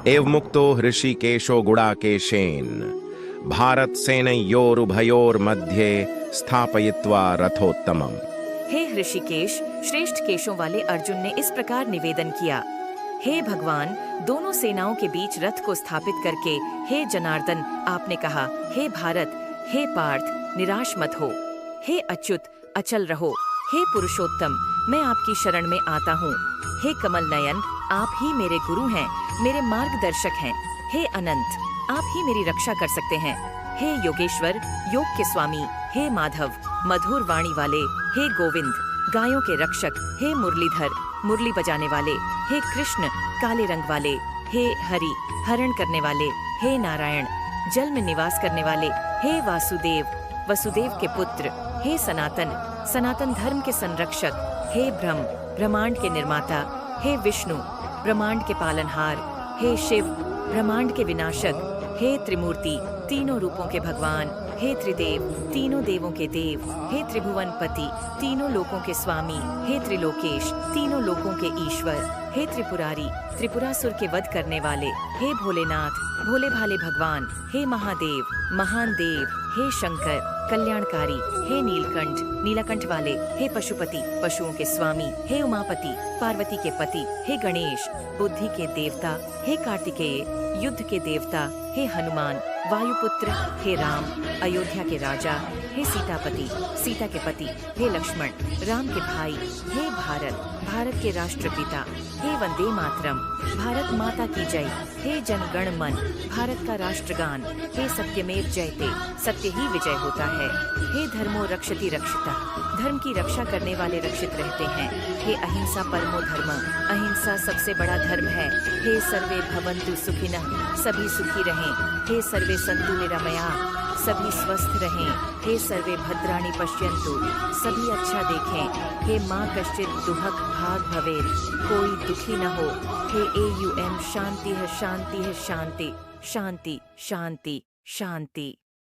एव मुक्तो हृषिकेशो गुडाकेशेन भारत सेनयोरुभयोर्मध्ये स्थापयित्वा रथोत्तमम्। हे ऋषिकेश, श्रेष्ठ केशों वाले अर्जुन ने इस प्रकार निवेदन किया, हे भगवान, दोनों सेनाओं के बीच रथ को स्थापित करके हे जनार्दन, आपने कहा, हे भारत, हे पार्थ, निराश मत हो, हे अच्युत, अचल रहो, हे पुरुषोत्तम, मैं आपकी शरण में आता हूँ, हे कमल नयन, आप ही मेरे गुरु हैं, मेरे मार्गदर्शक हैं, हे अनंत, आप ही मेरी रक्षा कर सकते हैं, हे योगेश्वर, योग के स्वामी, हे माधव, मधुर वाणी वाले, हे गोविंद, गायों के रक्षक, हे मुरलीधर, मुरली बजाने वाले, हे कृष्ण, काले रंग वाले, हे हरि, हरण करने वाले, हे नारायण, जल में निवास करने वाले, हे वासुदेव, वसुदेव के पुत्र, हे सनातन, सनातन धर्म के संरक्षक, हे ब्रह्म, ब्रह्मांड के निर्माता, हे विष्णु, ब्रह्मांड के पालनहार, हे शिव, ब्रह्मांड के विनाशक, हे त्रिमूर्ति, तीनों रूपों के भगवान, हे त्रिदेव, तीनों देवों के देव, हे त्रिभुवन पति, तीनों लोकों के स्वामी, हे त्रिलोकेश, तीनों लोकों के ईश्वर, हे त्रिपुरारी, त्रिपुरासुर के वध करने वाले, हे भोलेनाथ, भोले भाले भगवान, हे महादेव, महान देव, हे शंकर, कल्याणकारी, हे नीलकंठ, नीलकंठ वाले, हे पशुपति, पशुओं के स्वामी, हे उमापति, पार्वती के पति, हे गणेश, बुद्धि के देवता, हे कार्तिकेय, युद्ध के देवता, हे हनुमान, वायुपुत्र, हे राम, अयोध्या के राजा, हे सीतापति, सीता के पति, हे लक्ष्मण, राम के भाई, हे भारत, भारत के राष्ट्रपिता, हे वंदे मातरम, भारत माता की जय, हे जनगण मन, भारत का राष्ट्रगान, हे सत्यमेव जयते, सत्य ही विजय होता है, हे धर्मो रक्षति रक्षिता, धर्म की रक्षा करने वाले रक्षित रहते हैं, हे अहिंसा परमो धर्म, अहिंसा सबसे बड़ा धर्म है, हे सर्वे भवन्तु सुखिनः, सभी सुखी रहें, हे सर्वे सन्तु निरामयाः, सभी स्वस्थ रहें, हे सर्वे भद्राणि पश्यन्तु, सभी अच्छा देखें, हे माँ कश्चित् दुःख भाग भवेत्, कोई दुखी न हो, हे AUM शांति है शांति है शांति, शांति शांति शांति।